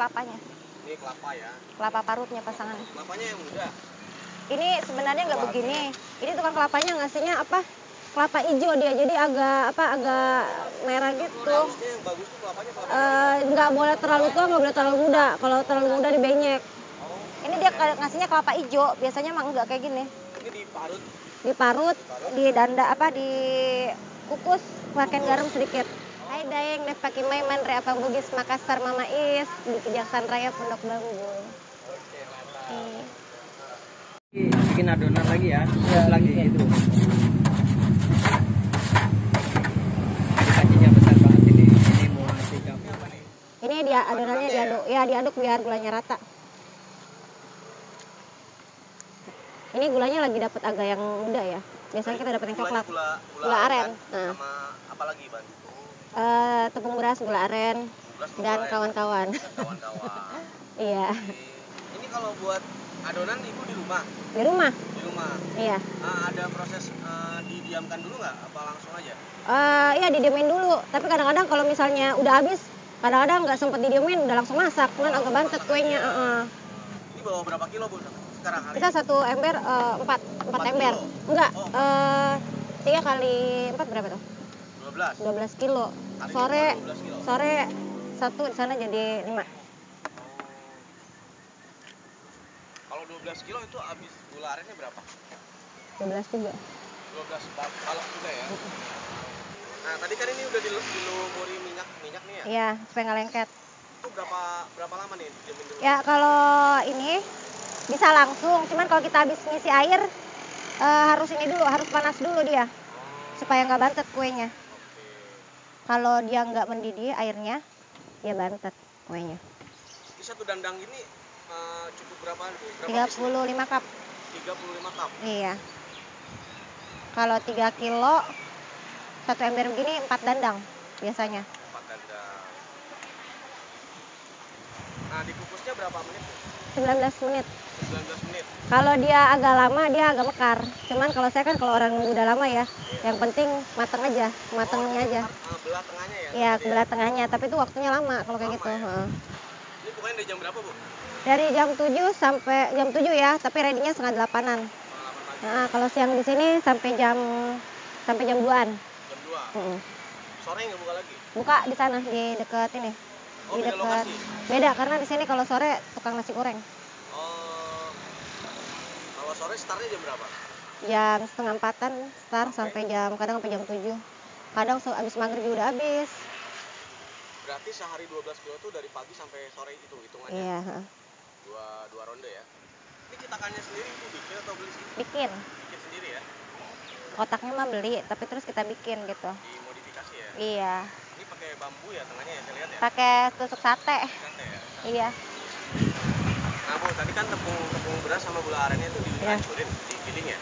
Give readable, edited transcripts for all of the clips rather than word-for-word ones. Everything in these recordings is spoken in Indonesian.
kelapanya. Ini kelapa ya. Kelapa parutnya pasangan. Kelapanya yang muda. Ini sebenarnya nggak begini. Ini tukang kelapanya ngasihnya apa? Kelapa hijau dia, jadi agak merah gitu. Harusnya yang bagus tuh kelapanya Nggak boleh terlalu tua, nggak boleh terlalu muda. Kalau terlalu muda dibenyek. Ini dia ngasihnya kelapa hijau, biasanya mah enggak kayak gini. Ini diparut. Diparut, dikukus, pakai garam sedikit. Hai Daeng, Nes Paki Maiman, Re Apang Bugis, Makassar, Mama Is, di Kejaksaan Raya Pondok Bambu. Oke, mantap. Bikin adonan lagi ya, lagi itu. Kacinya besar banget ini mau ngasih kamu apa nih? Ini dia adonannya diaduk biar gulanya rata. Ini gulanya lagi dapat agak yang muda ya. Biasanya kita dapat yang coklat. Gula aren. Kan? Sama apa lagi, Bang? Tepung beras, gula aren, dan kawan-kawan. Iya. Ini kalau buat adonan Ibu di rumah? Di rumah? Di rumah. Iya. Ada proses didiamkan dulu nggak? Apa langsung aja? Iya didiamin dulu. Tapi kadang-kadang kalau misalnya udah habis, kadang-kadang nggak sempet didiamin, udah langsung masak. Cuman agak bantet kuenya. Ini bawa berapa kilo, Bu? Sekarang hari kita satu ember 4 ember. Enggak. 3 kali 4 berapa tuh? 12 kilo. Sore satu di sana jadi 5. Kalau 12 kilo itu habis gula arennya berapa? 12 juga. 12 balok juga ya. Nah, tadi kan ini udah dilumuri minyak nih ya? Iya, supaya nggak lengket. Itu berapa lama nih dijamin dulu? Ya, kalau ini bisa langsung, cuman kalau kita habis ngisi air harus panas dulu dia. Supaya nggak bantet kuenya. Kalau dia nggak mendidih airnya, dia bantet kuenya. Ini satu dandang ini cukup berapa? 35 cup. 35 cup? Iya. Kalau 3 kilo, satu ember begini 4 dandang biasanya. 4 dandang. Nah, dikukusnya berapa menit? 19 menit. 19 menit. Kalau dia agak lama, dia agak mekar. Cuman kalau saya kan kalau orang udah lama ya, yang penting matengnya aja. Belah tengahnya ya? Iya, belah tengahnya. Tapi itu waktunya lama kalau kayak gitu. Ya? Ini pokoknya dari jam berapa, Bu? Dari jam 7 sampai jam 7 ya, tapi ready-nya setengah 8-an. Nah, kalau siang di sini sampai jam 2-an. Jam 2? Sore nggak buka lagi? Buka di sana, di dekat ini. Oh, di beda dekat. lokasi? Beda, karena di sini kalau sore tukang nasi goreng. Oh, kalau sore startnya jam berapa? Jam setengah 4-an start sampai kadang sampai jam 7. Kadang abis maghrib udah habis. Berarti sehari 12 kilo tuh dari pagi sampai sore itu hitungannya? Iya. Dua ronde ya? Ini cetakannya sendiri Ibu bikin atau beli sih? Bikin. Bikin sendiri ya? Kotaknya mah beli, tapi terus kita bikin gitu. Dimodifikasi ya? Iya. Ini pakai bambu ya tengahnya ya, saya lihat ya? Pakai tusuk sate. Sate ya? Iya. Nah, Bu, tadi kan tepung beras sama gula arennya itu dihancurin, digiling ya?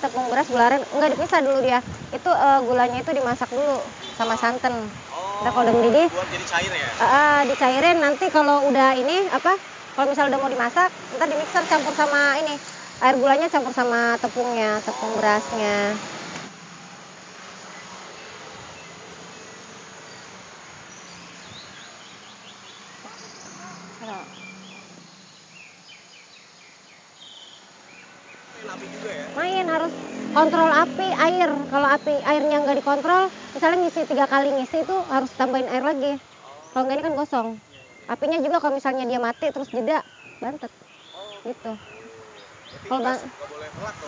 Tepung beras gula aren enggak dipisah dulu dia. Itu gulanya itu dimasak dulu sama santan. Nah, kalau udah mendidih buat jadi cair ya? Dicairin nanti kalau udah kalau misalnya udah mau dimasak, ntar di mixer campur sama ini. Air gulanya campur sama tepungnya, tepung berasnya. Api juga ya? Main harus kontrol api, air. Kalau airnya nggak dikontrol, misalnya ngisi 3 kali ngisi itu harus tambahin air lagi. Kalau nggak ini kan gosong. Apinya juga kalau misalnya dia mati terus jeda, bantet. Gitu. Kalau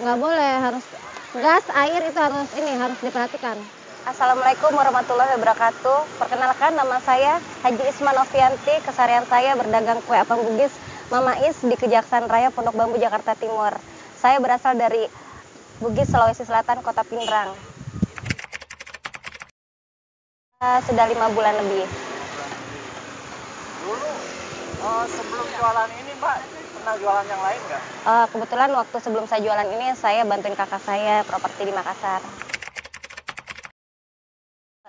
nggak boleh, harus gas, air itu harus diperhatikan. Assalamualaikum warahmatullahi wabarakatuh. Perkenalkan, nama saya Haji Isma Novianti. Keseharian saya berdagang kue apam bugis Mama Is di Kejaksaan Raya Pondok Bambu, Jakarta Timur. Saya berasal dari Bugis, Sulawesi Selatan, Kota Pindrang. Sudah 5 bulan lebih. Dulu sebelum jualan ini Mbak, pernah jualan yang lain nggak? Kebetulan waktu sebelum saya jualan ini, saya bantuin kakak saya properti di Makassar.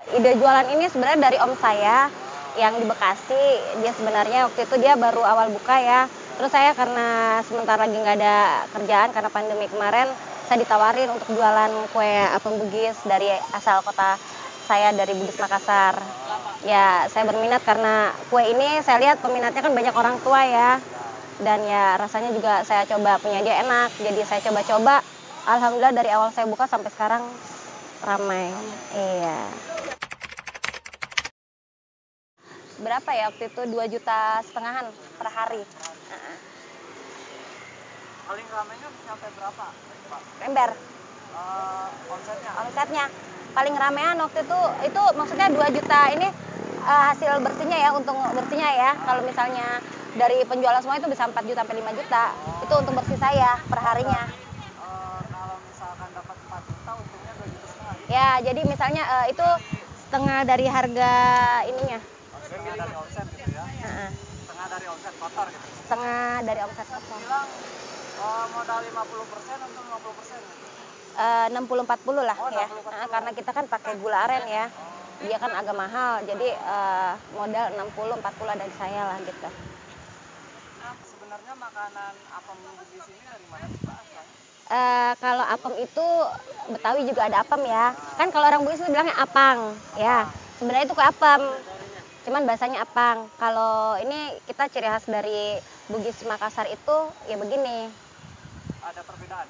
Ide jualan ini sebenarnya dari om saya yang di Bekasi. Dia sebenarnya waktu itu dia baru awal buka ya. Terus saya karena sebentar lagi nggak ada kerjaan karena pandemi kemarin, saya ditawarin untuk jualan kue apam bugis dari asal kota saya, dari Bugis Makassar. Ya saya berminat karena kue ini saya lihat peminatnya kan banyak orang tua ya. Dan ya rasanya juga saya coba punya dia enak. Jadi saya coba-coba. Alhamdulillah dari awal saya buka sampai sekarang ramai. Iya. Berapa ya waktu itu 2,5 juta per hari. Paling ramenya sampai berapa, Pak? Ember. Omsetnya? Omsetnya paling ramean waktu itu maksudnya 2 juta ini hasil bersihnya ya, untung bersihnya ya. Kalau misalnya dari penjualan semua itu bisa 4 juta sampai 5 juta. Itu untung bersih saya per harinya. Kalau misalkan dapat 4 juta, untungnya 2,5 juta gitu. Ya, jadi misalnya itu setengah dari harga ininya. Setengah dari omset gitu ya? Setengah dari omset kotor gitu? Setengah dari omset kotor. Bilang modal 50%, untung 50% gitu? 60-40 lah ya. 60-40. Karena kita kan pakai gula aren ya. Dia kan agak mahal, jadi modal 60-40 dari saya lah gitu. Nah, sebenarnya makanan apem Bugis ini dari mana sih, Pak? Kalau apem itu Betawi juga ada apem ya. Kan kalau orang Bugis itu bilangnya apang ya. Sebenarnya itu kue apem. Cuman bahasanya apang. Kalau ini kita ciri khas dari Bugis Makassar itu ya begini. Ada perbedaan?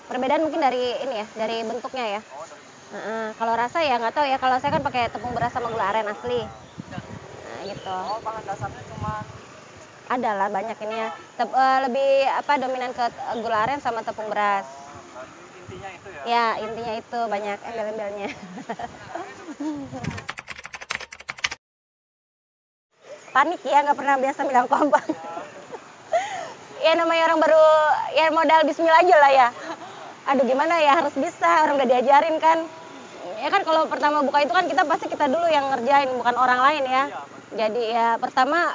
Perbedaan mungkin dari ini ya, dari bentuknya ya. Oh, dari Kalau rasa ya nggak tahu ya. Kalau saya kan pakai tepung beras sama gula aren asli. Nah gitu. Oh, bahan dasarnya cuma Ada lah banyak ini ya. Lebih dominan ke gula aren sama tepung beras. berarti intinya itu ya? Ya intinya itu banyak embel-embelnya. Panik ya, nggak pernah biasa bilang kompak. Ya namanya orang baru ya modal bismillah aja lah ya. Aduh gimana ya, harus bisa, orang udah diajarin kan. Ya kan kalau pertama buka itu kan kita dulu yang ngerjain, bukan orang lain ya. Jadi ya pertama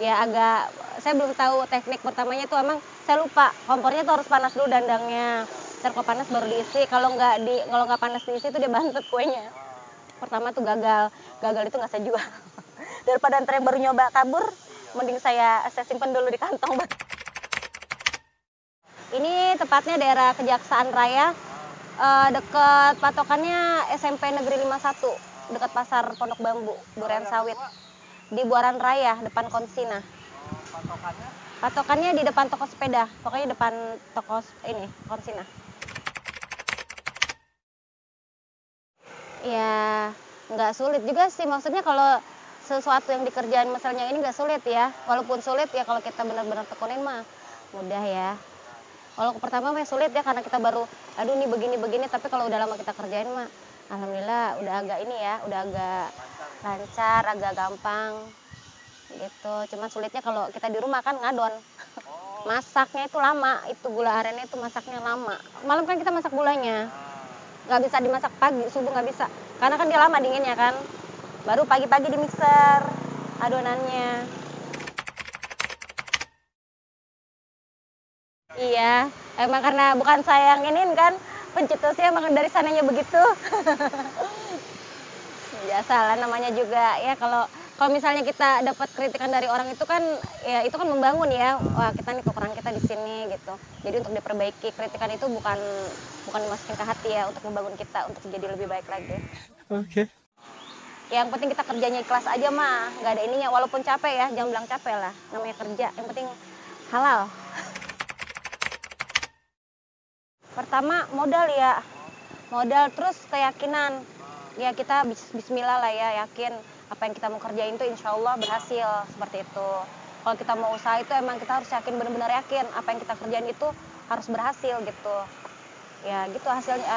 ya agak saya belum tahu teknik pertamanya itu, emang saya lupa kompornya tuh harus panas dulu dandangnya. Ntar kalau panas baru diisi, kalau nggak panas diisi itu dia bantet kuenya. Pertama tuh gagal itu nggak saya jual. Daripada ntar yang baru nyoba kabur, mending saya simpen dulu di kantong. Ini tepatnya daerah Kejaksaan Raya, dekat patokannya SMP Negeri 51, dekat pasar Pondok Bambu, Duren Sawit. Di Buaran Raya, depan Konsina. patokannya? Patokannya di depan toko sepeda, pokoknya depan toko ini, Konsina. Ya, nggak sulit juga sih, maksudnya kalau sesuatu yang dikerjain misalnya ini nggak sulit ya. Walaupun sulit ya kalau kita benar-benar tekunin mah mudah ya. Kalau pertama mah sulit ya karena kita baru, aduh nih begini-begini, tapi kalau udah lama kita kerjain mah alhamdulillah udah agak ini ya, udah agak lancar, agak gampang gitu. Cuman sulitnya kalau kita di rumah kan ngadon. Masaknya itu lama, itu gula arennya itu masaknya lama. Malam kan kita masak gulanya. Nggak bisa dimasak pagi, subuh nggak bisa. Karena kan dia lama dinginnya kan. Baru pagi-pagi di mixer adonannya. Iya, emang karena bukan saya yang inin kan, pencetusnya emang dari sananya begitu. Biasalah namanya juga ya, kalau misalnya kita dapat kritikan dari orang itu kan ya itu kan membangun ya. Wah, kita nih kekurangan kita di sini gitu. Jadi untuk diperbaiki, kritikan itu bukan dimasukin ke hati ya, untuk membangun kita untuk jadi lebih baik lagi. Oke. Yang penting kita kerjanya ikhlas aja mah, nggak ada ininya. Walaupun capek ya, jangan bilang capek lah. Namanya kerja, yang penting halal. Pertama modal ya, modal, terus keyakinan. Ya kita bismillah lah ya, yakin apa yang kita mau kerjain itu insya Allah berhasil, seperti itu. Kalau kita mau usaha itu emang kita harus yakin, benar-benar yakin apa yang kita kerjain itu harus berhasil gitu. Ya gitu hasilnya.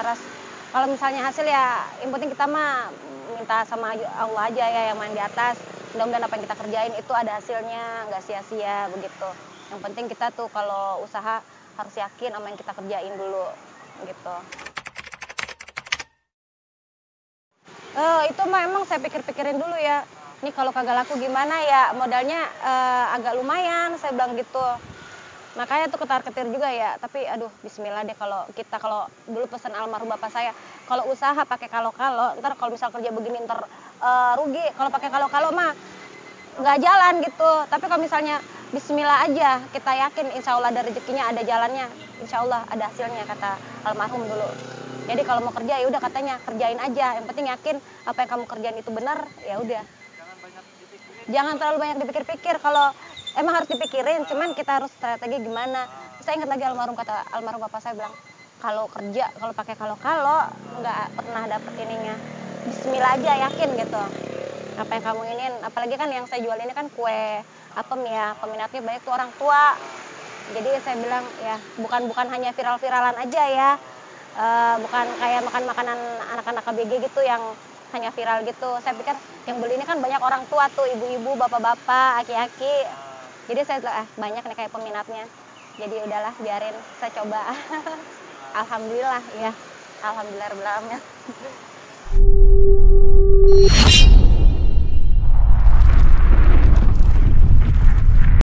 Kalau misalnya hasil ya yang penting kita mah minta sama Allah aja ya, yang main di atas. Mudah-mudahan apa yang kita kerjain itu ada hasilnya, nggak sia-sia begitu. Yang penting kita tuh kalau usaha harus yakin sama yang kita kerjain dulu gitu. Itu mah emang saya pikir-pikirin dulu ya. Ini kalau kagak laku gimana ya, modalnya agak lumayan, saya bilang gitu. Makanya tuh ketar-ketir juga ya, tapi aduh bismillah deh. Kalau dulu pesan almarhum bapak saya, kalau usaha pakai kalau-kalau, ntar kalau misal kerja begini ntar rugi. Kalau pakai kalau-kalau mah nggak jalan gitu. Tapi kalau misalnya bismillah aja, kita yakin insya Allah ada rezekinya, ada jalannya, insya Allah ada hasilnya, kata almarhum dulu. Jadi kalau mau kerja ya udah katanya kerjain aja, yang penting yakin apa yang kamu kerjain itu benar, ya udah. Jangan banyak dipikirin. Jangan terlalu banyak dipikir-pikir, kalau emang harus dipikirin, cuman kita harus strategi gimana. Saya ingat lagi kata almarhum bapak saya bilang, kalau kerja, kalau pakai kalau nggak pernah dapet ininya. Bismillah aja, yakin gitu. Apa yang kamu ingin, apalagi kan yang saya jual ini kan kue apem ya, peminatnya banyak tuh orang tua. Jadi saya bilang ya bukan hanya viral-viralan aja ya, bukan kayak makan makanan anak-anak KBG gitu yang hanya viral gitu. Saya pikir yang beli ini kan banyak orang tua tuh, ibu-ibu, bapak-bapak, aki-aki. Jadi saya bilang banyak nih kayak peminatnya. Jadi udahlah biarin saya coba. Alhamdulillah ya, alhamdulillah.